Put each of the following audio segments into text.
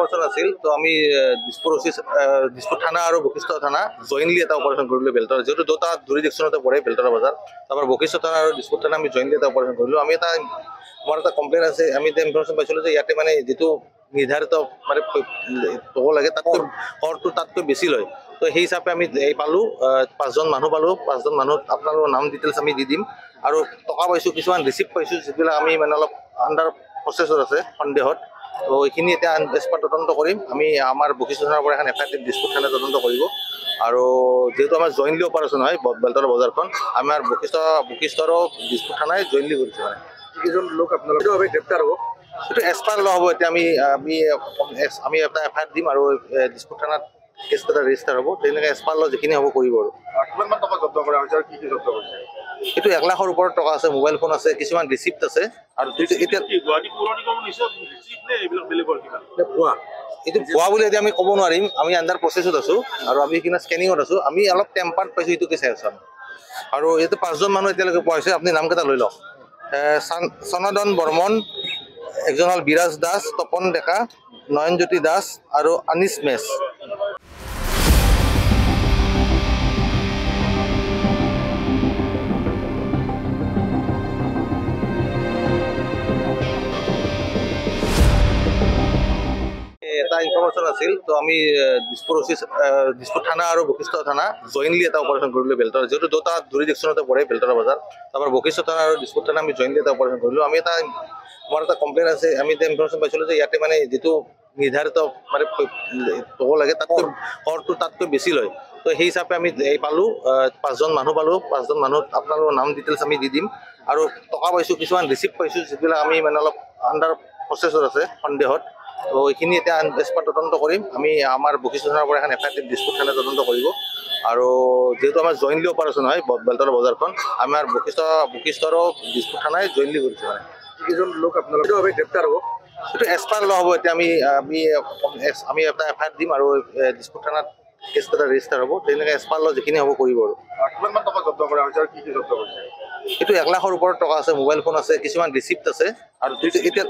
information আছিল তো আমি দিছপুৰ থানা আৰু বশিষ্ঠ থানা জইনলি এটা অপাৰেশ্যন কৰিলোঁ বেলতৰা যেহেতু দুটা জুৰিডিকশ্যনতে পৰে বেলতৰা বজাৰ তাৰপৰা বশিষ্ঠ থানা আৰু দিছপুৰ থানা আমি জইনলি এটা অপাৰেশ্যন কৰিলোঁ আমি আমাৰ এটা কমপ্লেইন আছে আমি এটা ইনফৰমেশ্যন পাইছিলোঁ যে ইয়াতে মানে যিটো নিৰ্ধাৰিত মানে হ'ব লাগে তাতকৈ বেছি লয় তো সেই হিচাপে আমি পালোঁ 5জন মানুহ পালোঁ 5জন মানুহ আপোনালোকৰ নাম ডিটেইলছ আমি দি দিম আৰু টকা পাইছোঁ কিছুমান ৰিচিপ্ট পাইছোঁ যিবিলাক আমি মানে অলপ আণ্ডাৰ প্ৰচেছত আছে সন্দেহত তো এইখিনি এতিয়া এক্সপাৰ্ট তদন্ত কৰিম আমি আমাৰ বশিষ্ঠ থানাৰ পৰা এখন এফআইআৰ দিছপুৰ থানাত তদন্ত কৰিব আৰু যিহেতু আমাৰ জইনলি অপাৰেশ্যন হয় বেলতৰা বজাৰখন আমাৰ বশিষ্ঠৰো দিছপুৰ থানাই জইনলি কৰিছে মানে যিকেইজন লোক আপোনালোকে গ্ৰেপ্তাৰ হ'ব এইটো এক্সপাৰ্ট লোৱা হ'ব এতিয়া আমি এটা এফআইআৰ দিম আৰু দিছপুৰ থানাত কেছ এটা ৰেজিষ্টাৰ হ'ব তেনেকৈ এক্সপাৰ্ট লোৱা যিখিনি হ'ব কৰিব আৰু কিমানমান টকা জব্দ কৰা হৈছে আৰু কি কি জব্দ কৰিছে এইটো 1 লাখৰ ওপৰত টকা আছে মোবাইল ফোন আছে কিছুমান ৰিচিপ্ট আছে আৰু এতিয়া এইটো ভুৱা বুলি এতিয়া আমি ক'ব নোৱাৰিম আমি আণ্ডাৰ প্ৰচেছত আছোঁ আৰু আমি সেইখিনি স্কেনিঙত আছোঁ আমি অলপ টেম্পাৰ্ড পাইছোঁ এইটোকে চাই আছোঁ আৰু ইয়াতে 5জন মানুহ এতিয়ালৈকে পোৱা হৈছে আপুনি নামকেইটা লৈ লওক সনাতন বৰ্মন একজন হ'ল বিৰাজ দাস তপন ডেকা নয়নজ্যোতি দাস আৰু আনিছ মেছ এটা ইনফৰমেশ্যন আছিল তো আমি দিছপুৰ থানা আৰু বশিষ্ঠ থানা জইনলি এটা অপাৰেশ্যন কৰিলোঁ বেলতৰা যিহেতু দুটা জুৰিডিকশ্যনতে পৰে বেলতৰা বজাৰ তাৰপৰা বশিষ্ঠ থানা আৰু দিছপুৰ থানা আমি জইনলি এটা অপাৰেশ্যন কৰিলোঁ আমাৰ এটা কমপ্লেইন আছে আমি এটা ইনফৰমেশ্যন পাইছিলোঁ যে ইয়াতে মানে যিটো নিৰ্ধাৰিত মানে হ'ব লাগে তাতকৈ বেছি লয় তো সেই হিচাপে আমি পালোঁ 5জন মানুহ পালোঁ 5জন মানুহ আপোনালোকৰ নাম ডিটেইলছ আমি দি দিম আৰু টকা পাইছোঁ কিছুমান ৰিচিপ্ট পাইছোঁ যিবিলাক আমি মানে অলপ আণ্ডাৰ প্ৰচেছত আছে সন্দেহত তো এইখিনি এতিয়া এক্সপাৰ্ট তদন্ত কৰিম আমি আমাৰ বশিষ্ঠ থানাৰ পৰা এখন এফআইআৰ দিছপুৰ থানাত তদন্ত কৰিব আৰু যিহেতু আমাৰ জইনলি অপাৰেশ্যন হয় বেলতৰা বজাৰখন আমাৰ বশিষ্ঠৰো দিছপুৰ থানাই জইনলি কৰিছে মানে যিকেইজন লোক আপোনালোকে গ্ৰেপ্তাৰ হ'ব এইটো এক্সপাৰ্ট লোৱা হ'ব এতিয়া আমি এটা এফআইআৰ দিম আৰু দিছপুৰ থানাত কেছ এটা ৰেজিষ্টাৰ হ'ব তেনেকৈ এক্সপাৰ্ট লোৱা যিখিনি হ'ব কৰিব আৰু কিমানমান টকা জব্দ কৰা হৈছে আৰু কি কি জব্দ কৰিছে এইটো 1 লাখৰ ওপৰত টকা আছে মোবাইল ফোন আছে কিছুমান ৰিচিপ্ট আছে আৰু এতিয়া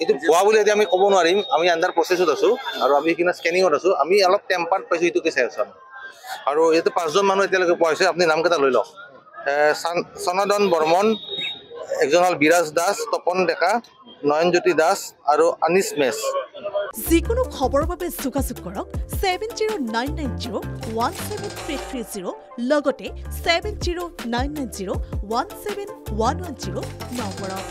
এইটো ভুৱা বুলি এতিয়া আমি ক'ব নোৱাৰিম আমি আণ্ডাৰ প্ৰচেছত আছোঁ আৰু আমি সেইখিনি স্কেনিঙত আছোঁ আমি অলপ টেম্পাৰ্ড পাইছোঁ এইটোকে চাই আছোঁ আৰু ইয়াতে 5জন মানুহ এতিয়ালৈকে পোৱা হৈছে আপুনি নামকেইটা লৈ লওক সনাতন বৰ্মন একজন হ'ল বিৰাজ দাস তপন ডেকা নয়নজ্যোতি দাস আৰু আনিছ মেছ যিকোনো খবৰৰ বাবে যোগাযোগ কৰক 7099017330 লগতে 7099017110 নম্বৰত